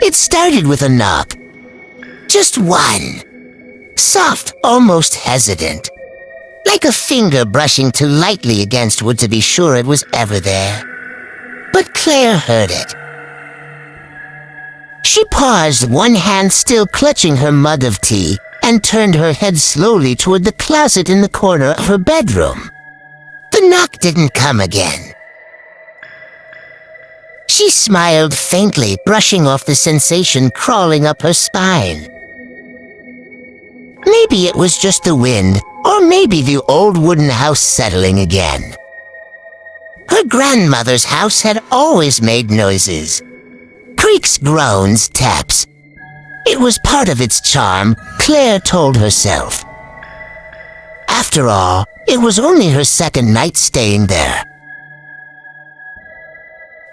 It started with a knock. Just one. Soft, almost hesitant. Like a finger brushing too lightly against wood to be sure it was ever there. But Claire heard it. She paused, one hand still clutching her mug of tea, and turned her head slowly toward the closet in the corner of her bedroom. The knock didn't come again. She smiled faintly, brushing off the sensation crawling up her spine. Maybe it was just the wind, or maybe the old wooden house settling again. Her grandmother's house had always made noises. Creaks, groans, taps. It was part of its charm, Claire told herself. After all, it was only her second night staying there.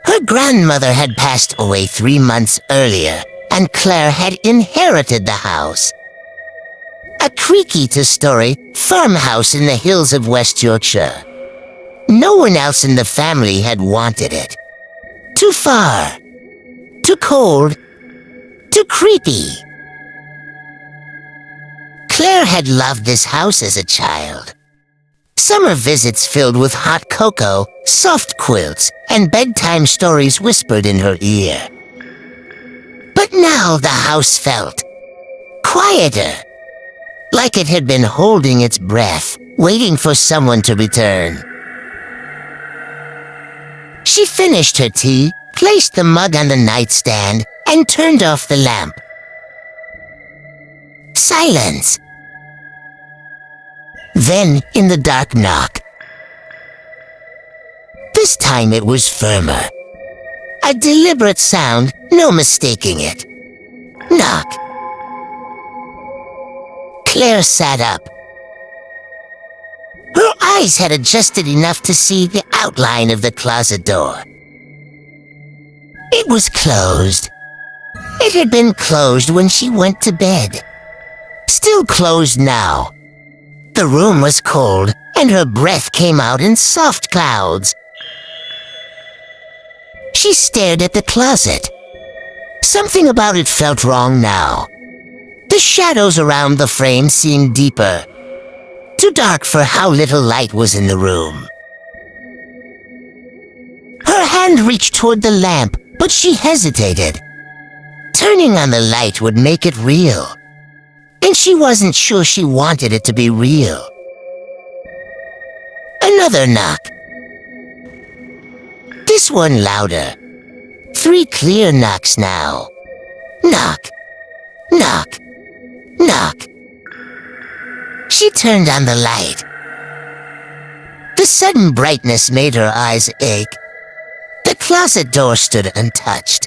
Her grandmother had passed away 3 months earlier, and Claire had inherited the house. A creaky two-story farmhouse in the hills of West Yorkshire. No one else in the family had wanted it. Too far. Too cold. Too creepy. Claire had loved this house as a child. Summer visits filled with hot cocoa, soft quilts, and bedtime stories whispered in her ear. But now the house felt quieter, like it had been holding its breath, waiting for someone to return. She finished her tea, placed the mug on the nightstand, and turned off the lamp. Silence. Then, in the dark, knock. This time it was firmer. A deliberate sound, no mistaking it. Knock. Claire sat up. Her eyes had adjusted enough to see the outline of the closet door. It was closed. It had been closed when she went to bed. Still closed now. The room was cold, and her breath came out in soft clouds. She stared at the closet. Something about it felt wrong now. The shadows around the frame seemed deeper. Too dark for how little light was in the room. Her hand reached toward the lamp, but she hesitated. Turning on the light would make it real. And she wasn't sure she wanted it to be real. Another knock. This one louder. 3 clear knocks now. Knock. Knock. Knock. She turned on the light. The sudden brightness made her eyes ache. The closet door stood untouched.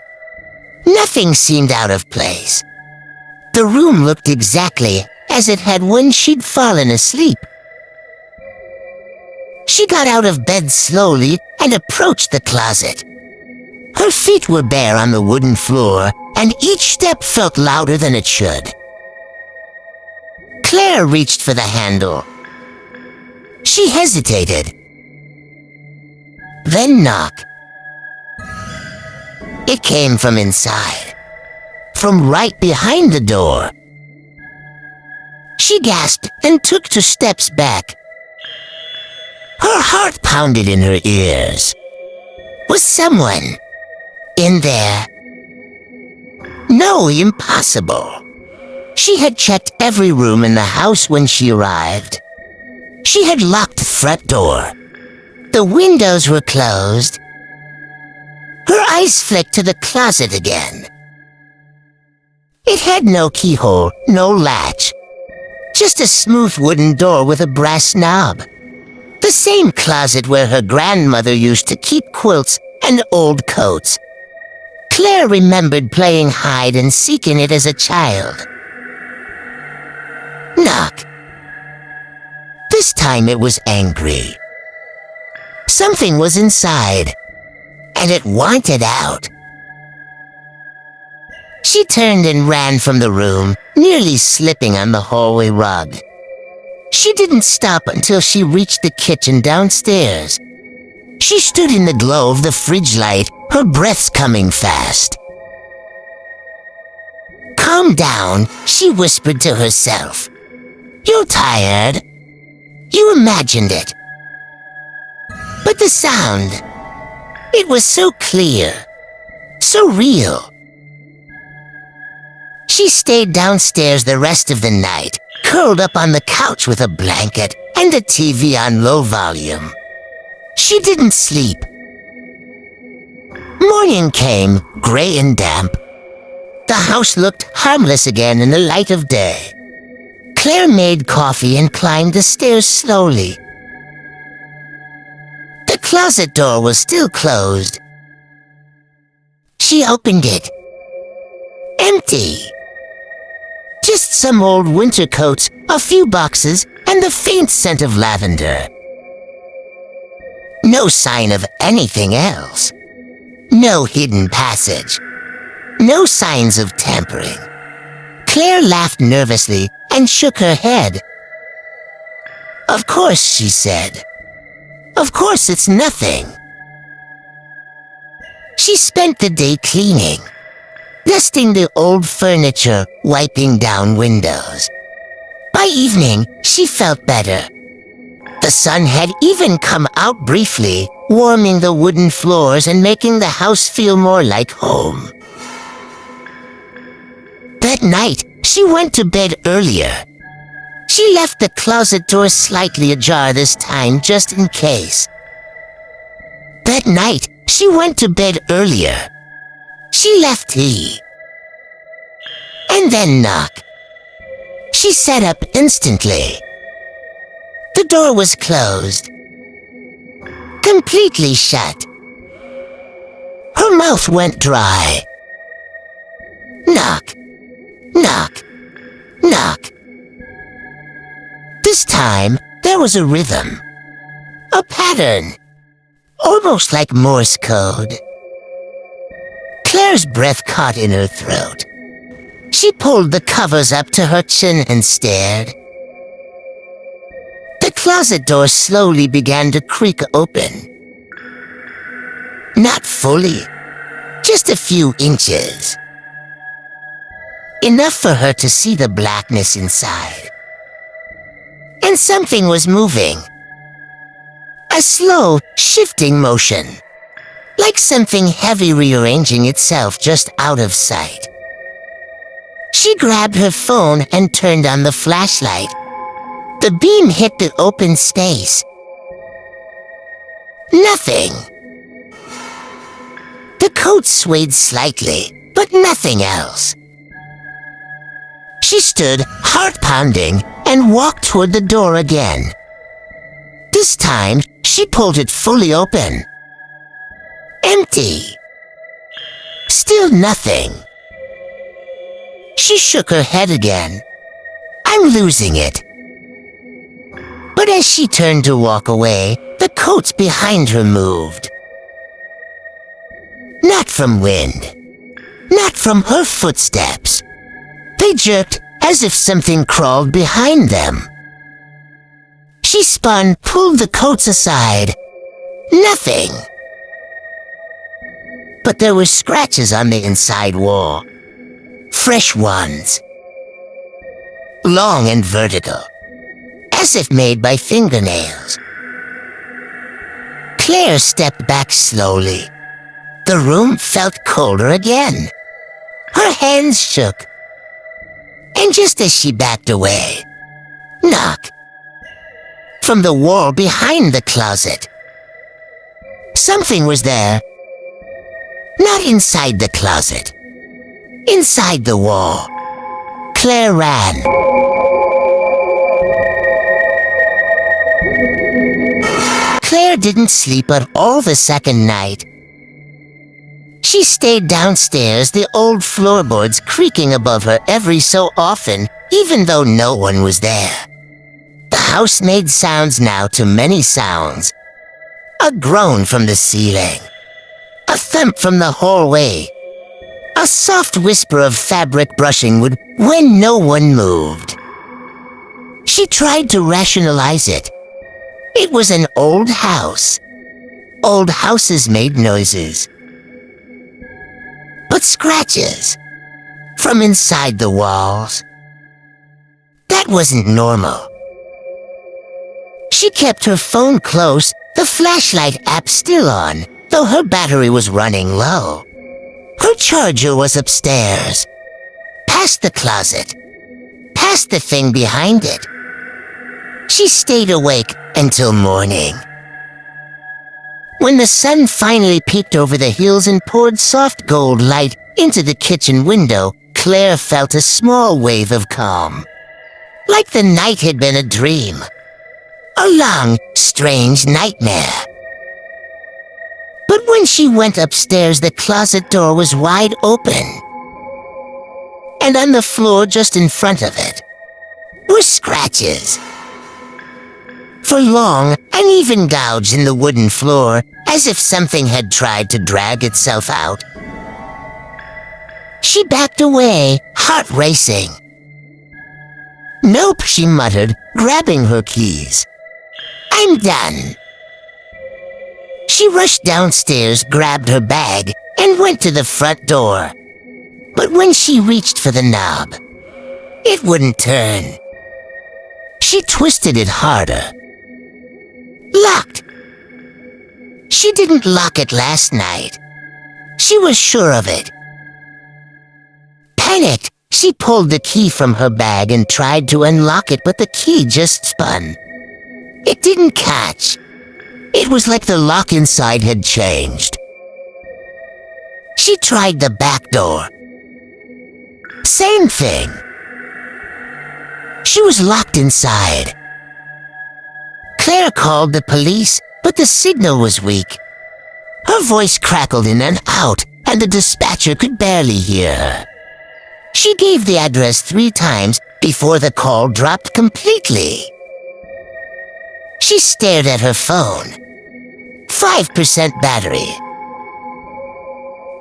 Nothing seemed out of place. The room looked exactly as it had when she'd fallen asleep. She got out of bed slowly and approached the closet. Her feet were bare on the wooden floor, and each step felt louder than it should. Claire reached for the handle. She hesitated. Then knock. It came from inside. From right behind the door. She gasped and took 2 steps back. Her heart pounded in her ears. Was someone in there? No, impossible. She had checked every room in the house when she arrived. She had locked the front door. The windows were closed. Her eyes flicked to the closet again. It had no keyhole, no latch. Just a smooth wooden door with a brass knob. The same closet where her grandmother used to keep quilts and old coats. Claire remembered playing hide and seek in it as a child. Knock. This time it was angry. Something was inside, and it wanted out. She turned and ran from the room, nearly slipping on the hallway rug. She didn't stop until she reached the kitchen downstairs. She stood in the glow of the fridge light, her breaths coming fast. Calm down, she whispered to herself. You're tired. You imagined it. But the sound, it was so clear, so real. She stayed downstairs the rest of the night, curled up on the couch with a blanket and a TV on low volume. She didn't sleep. Morning came, gray and damp. The house looked harmless again in the light of day. Claire made coffee and climbed the stairs slowly. The closet door was still closed. She opened it. Empty. Just some old winter coats, a few boxes, and the faint scent of lavender. No sign of anything else. No hidden passage. No signs of tampering. Claire laughed nervously and shook her head. Of course, she said. Of course, it's nothing. She spent the day cleaning, dusting the old furniture, wiping down windows. By evening, she felt better. The sun had even come out briefly, warming the wooden floors and making the house feel more like home. That night, she went to bed earlier. She left the closet door slightly ajar this time, just in case. That night, she went to bed earlier. She left tea. And then knock. She sat up instantly. The door was closed. Completely shut. Her mouth went dry. Knock. Knock. Knock. This time, there was a rhythm. A pattern. Almost like Morse code. Claire's breath caught in her throat. She pulled the covers up to her chin and stared. The closet door slowly began to creak open. Not fully, just a few inches. Enough for her to see the blackness inside. And something was moving. A slow, shifting motion. Like something heavy rearranging itself just out of sight. She grabbed her phone and turned on the flashlight. The beam hit the open space. Nothing. The coat swayed slightly, but nothing else. She stood, heart pounding, and walked toward the door again. This time, she pulled it fully open. Empty. Still nothing. She shook her head again. I'm losing it. But as she turned to walk away, the coats behind her moved. Not from wind. Not from her footsteps. They jerked as if something crawled behind them. She spun, pulled the coats aside. Nothing. But there were scratches on the inside wall. Fresh ones. Long and vertical. As if made by fingernails. Claire stepped back slowly. The room felt colder again. Her hands shook. And just as she backed away, knock. From the wall behind the closet. Something was there. Not inside the closet. Inside the wall. Claire ran. Claire didn't sleep at all the second night. She stayed downstairs, the old floorboards creaking above her every so often, even though no one was there. The house made sounds now to many sounds. A groan from the ceiling. A thump from the hallway. A soft whisper of fabric brushing wood when no one moved. She tried to rationalize it. It was an old house. Old houses made noises. But scratches. from inside the walls. That wasn't normal. She kept her phone close, the flashlight app still on, though her battery was running low. Her charger was upstairs, past the closet, past the thing behind it. She stayed awake until morning. When the sun finally peeked over the hills and poured soft gold light into the kitchen window, Claire felt a small wave of calm. Like the night had been a dream. A long, strange nightmare. But when she went upstairs, the closet door was wide open. And on the floor just in front of it were scratches. For long, uneven gouges in the wooden floor, as if something had tried to drag itself out. She backed away, heart racing. "Nope," she muttered, grabbing her keys. "I'm done." She rushed downstairs, grabbed her bag, and went to the front door. But when she reached for the knob, it wouldn't turn. She twisted it harder. Locked. She didn't lock it last night. She was sure of it. Panicked, she pulled the key from her bag and tried to unlock it, but the key just spun. It didn't catch. It was like the lock inside had changed. She tried the back door. Same thing. She was locked inside. Claire called the police, but the signal was weak. Her voice crackled in and out, and the dispatcher could barely hear her. She gave the address 3 times before the call dropped completely. She stared at her phone. 5% battery.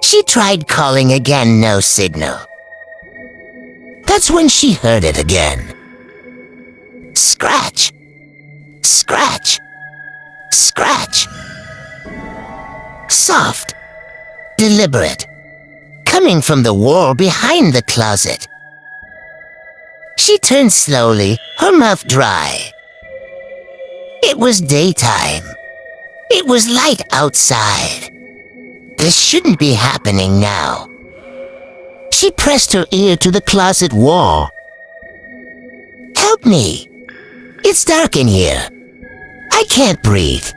She tried calling again, no signal. That's when she heard it again. Scratch. Scratch. Scratch. Soft. Deliberate. Coming from the wall behind the closet. She turned slowly, her mouth dry. It was daytime. It was light outside. This shouldn't be happening now. She pressed her ear to the closet wall. "Help me. It's dark in here. I can't breathe."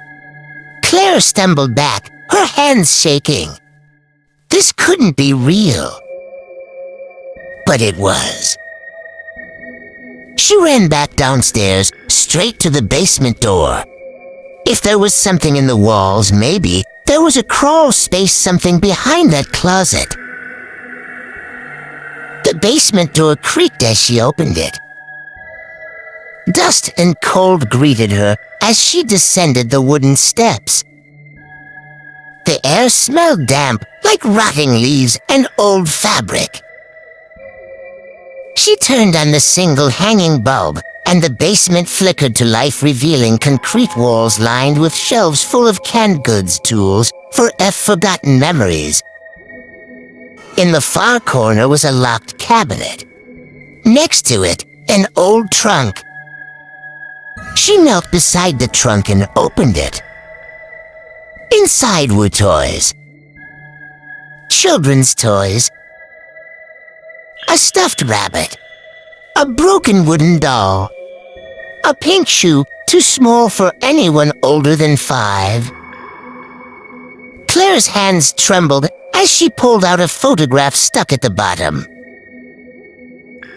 Claire stumbled back, her hands shaking. This couldn't be real. But it was. She ran back downstairs, straight to the basement door. If there was something in the walls, maybe there was a crawl space something behind that closet. The basement door creaked as she opened it. Dust and cold greeted her as she descended the wooden steps. The air smelled damp, like rotting leaves and old fabric. She turned on the single hanging bulb, and the basement flickered to life, revealing concrete walls lined with shelves full of canned goods, tools for forgotten memories. In the far corner was a locked cabinet. Next to it, an old trunk. She knelt beside the trunk and opened it. Inside were toys. Children's toys. A stuffed rabbit. A broken wooden doll. A pink shoe too small for anyone older than 5. Claire's hands trembled as she pulled out a photograph stuck at the bottom.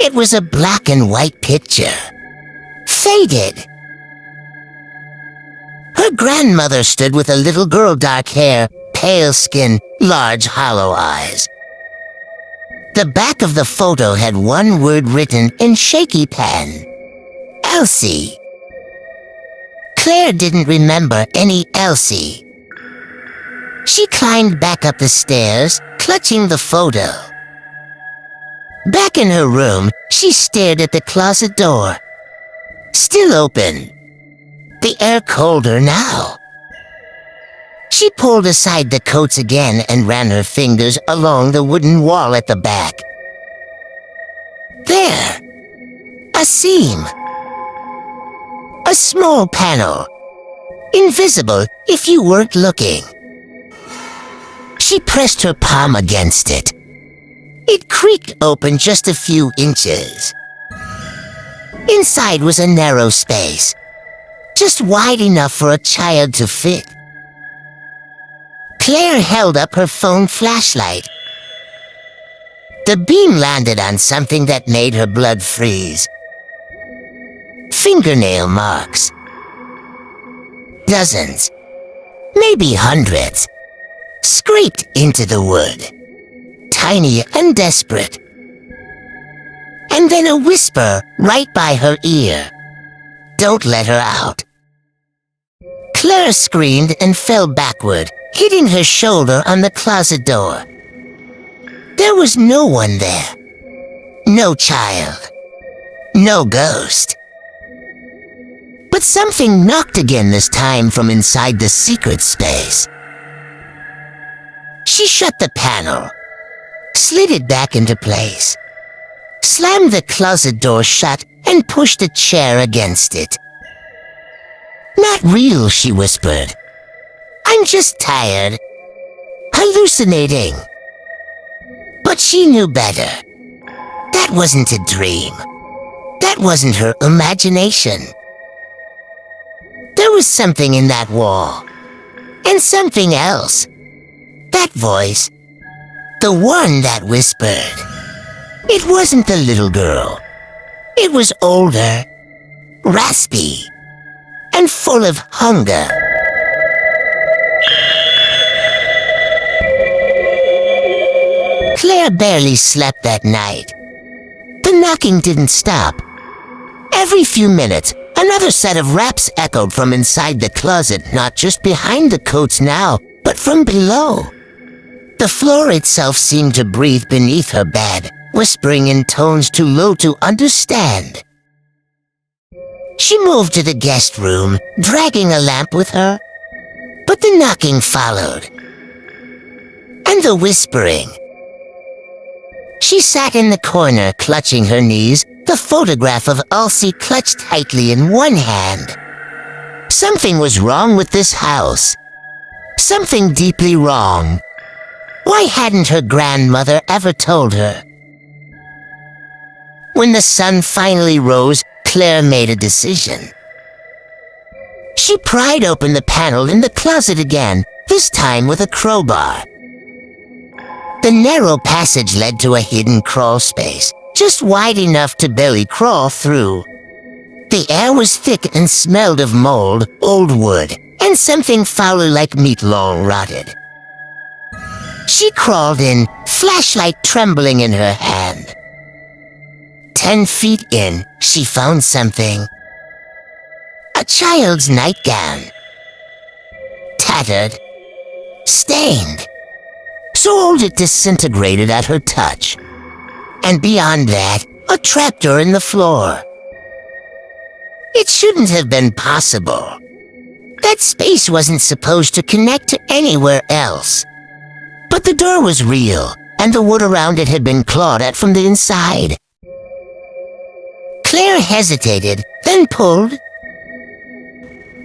It was a black and white picture. Faded. Her grandmother stood with a little girl, dark hair, pale skin, large hollow eyes. The back of the photo had one word written in shaky pen. Elsie. Claire didn't remember any Elsie. She climbed back up the stairs, clutching the photo. Back in her room, she stared at the closet door. Still open. The air colder now. She pulled aside the coats again and ran her fingers along the wooden wall at the back. There. A seam. A small panel. Invisible if you weren't looking. She pressed her palm against it. It creaked open just a few inches. Inside was a narrow space, just wide enough for a child to fit. Claire held up her phone flashlight. The beam landed on something that made her blood freeze. Fingernail marks. Dozens, maybe hundreds, scraped into the wood, tiny and desperate. And then a whisper right by her ear. "Don't let her out." Claire screamed and fell backward, hitting her shoulder on the closet door. There was no one there. No child. No ghost. But something knocked again, this time from inside the secret space. She shut the panel, slid it back into place, slammed the closet door shut, and pushed a chair against it. "Not real," she whispered. "I'm just tired. Hallucinating." But she knew better. That wasn't a dream. That wasn't her imagination. There was something in that wall. And something else. That voice. The one that whispered. It wasn't the little girl. It was older, raspy, and full of hunger. Claire barely slept that night. The knocking didn't stop. Every few minutes, another set of raps echoed from inside the closet, not just behind the coats now, but from below. The floor itself seemed to breathe beneath her bed, whispering in tones too low to understand. She moved to the guest room, dragging a lamp with her. But the knocking followed. And the whispering. She sat in the corner, clutching her knees, the photograph of Elsie clutched tightly in one hand. Something was wrong with this house. Something deeply wrong. Why hadn't her grandmother ever told her? When the sun finally rose, Claire made a decision. She pried open the panel in the closet again, this time with a crowbar. The narrow passage led to a hidden crawl space, just wide enough to barely crawl through. The air was thick and smelled of mold, old wood, and something foul like meat long rotted. She crawled in, flashlight trembling in her hand. 10 feet in, she found something. A child's nightgown. Tattered. Stained. So old it disintegrated at her touch. And beyond that, a trapdoor in the floor. It shouldn't have been possible. That space wasn't supposed to connect to anywhere else. But the door was real, and the wood around it had been clawed at from the inside. Claire hesitated, then pulled.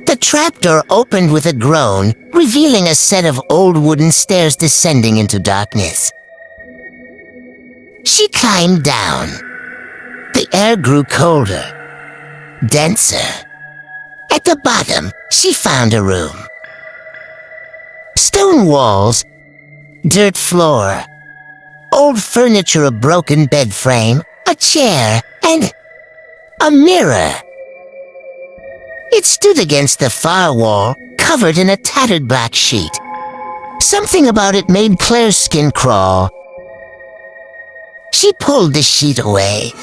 The trapdoor opened with a groan, revealing a set of old wooden stairs descending into darkness. She climbed down. The air grew colder, denser. At the bottom, she found a room. Stone walls, dirt floor, old furniture, a broken bed frame, a chair, and a mirror. It stood against the far wall, covered in a tattered black sheet. Something about it made Claire's skin crawl. She pulled the sheet away.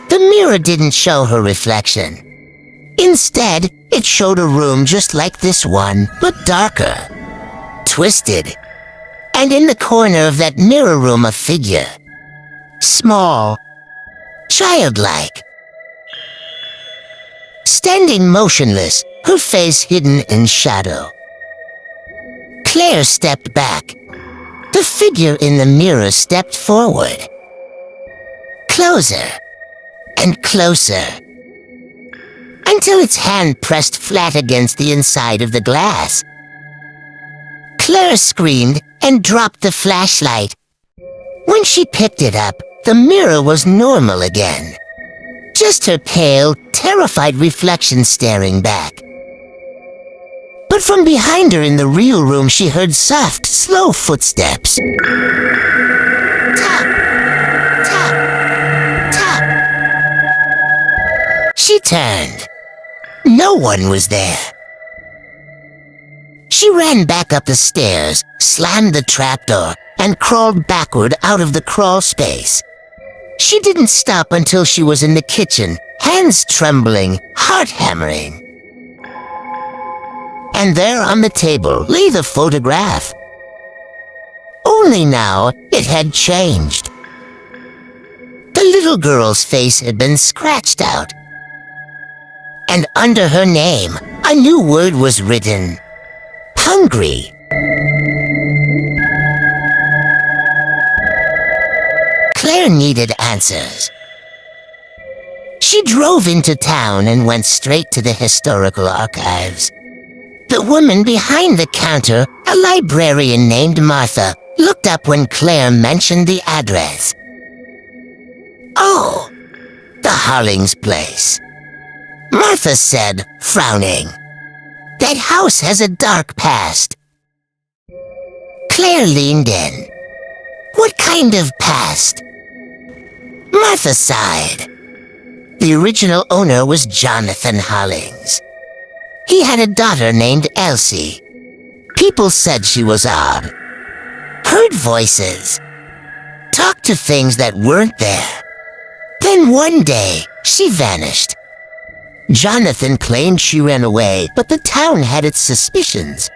The mirror didn't show her reflection. Instead, it showed a room just like this one, but darker, twisted. And in the corner of that mirror room, a figure. Small, childlike. Standing motionless, her face hidden in shadow. Claire stepped back. The figure in the mirror stepped forward. closer and closer, until its hand pressed flat against the inside of the glass. Claire screamed and dropped the flashlight. When she picked it up, the mirror was normal again. Just her pale, terrified reflection staring back. But from behind her in the real room, she heard soft, slow footsteps. Tap, tap, tap. She turned. No one was there. She ran back up the stairs, slammed the trapdoor, and crawled backward out of the crawl space. She didn't stop until she was in the kitchen, hands trembling, heart hammering. And there on the table lay the photograph. Only now it had changed. The little girl's face had been scratched out. And under her name, a new word was written. Hungry. Claire needed answers. She drove into town and went straight to the historical archives. The woman behind the counter, a librarian named Martha, looked up when Claire mentioned the address. Oh, the Harlings' place. Martha said, frowning. That house has a dark past. Claire leaned in. What kind of past? Martha sighed. The original owner was Jonathan Hollings. He had a daughter named Elsie. People said she was odd. Heard voices. Talked to things that weren't there. Then one day, she vanished. Jonathan claimed she ran away, but the town had its suspicions.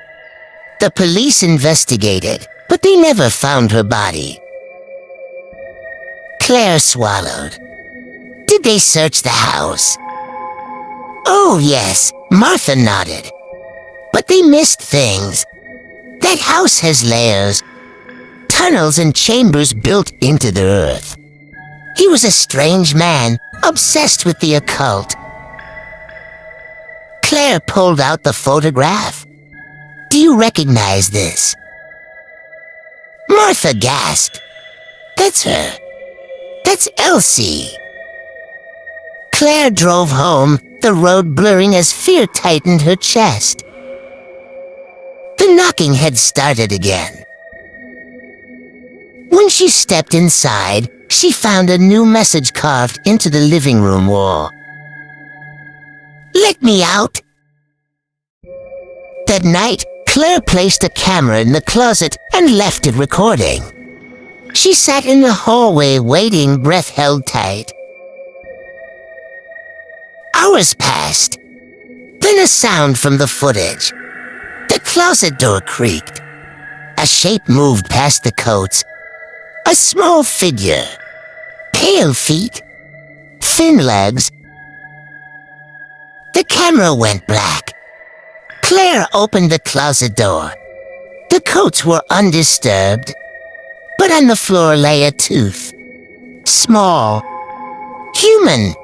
The police investigated, but they never found her body. Claire swallowed. Did they search the house? Oh, yes, Martha nodded. But they missed things. That house has layers, tunnels and chambers built into the earth. He was a strange man, obsessed with the occult. Claire pulled out the photograph. Do you recognize this? Martha gasped. That's her. That's Elsie. Claire drove home, the road blurring as fear tightened her chest. The knocking had started again. When she stepped inside, she found a new message carved into the living room wall. Let me out. That night, Claire placed a camera in the closet and left it recording. She sat in the hallway waiting, breath held tight. Hours passed. Then a sound from the footage. The closet door creaked. A shape moved past the coats. A small figure. Pale feet. Thin legs. The camera went black. Claire opened the closet door. The coats were undisturbed, but on the floor lay a tooth. Small, human,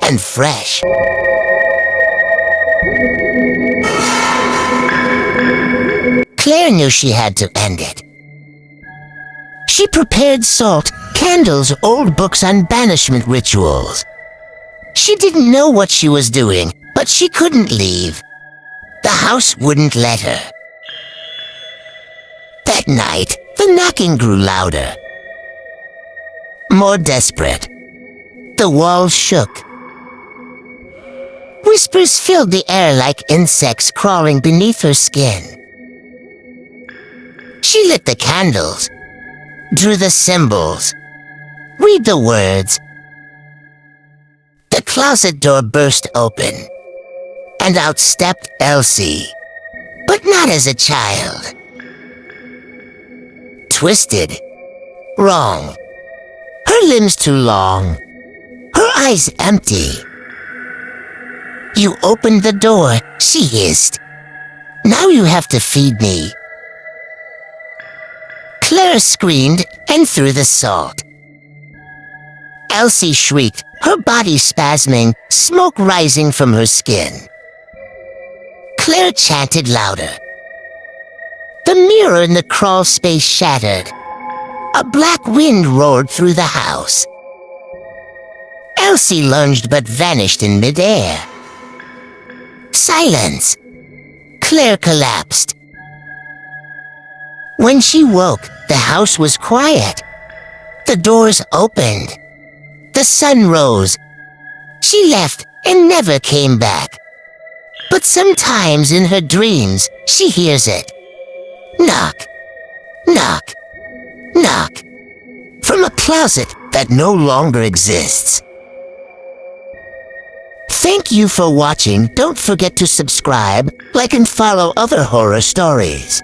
and fresh. Claire knew she had to end it. She prepared salt, candles, old books on banishment rituals. She didn't know what she was doing, but she couldn't leave. The house wouldn't let her. That night, the knocking grew louder. More desperate. The walls shook. Whispers filled the air like insects crawling beneath her skin. She lit the candles, drew the symbols, read the words. The closet door burst open, and out stepped Elsie, but not as a child. Twisted, wrong, her limbs too long, her eyes empty. You opened the door, she hissed. Now you have to feed me. Claire screamed and threw the salt. Elsie shrieked, her body spasming, smoke rising from her skin. Claire chanted louder. The mirror in the crawl space shattered. A black wind roared through the house. Elsie lunged but vanished in midair. Silence. Claire collapsed. When she woke, the house was quiet. The doors opened. The sun rose. She left and never came back. But sometimes in her dreams, she hears it. Knock, knock, knock. From a closet that no longer exists. Thank you for watching. Don't forget to subscribe, like and follow other horror stories.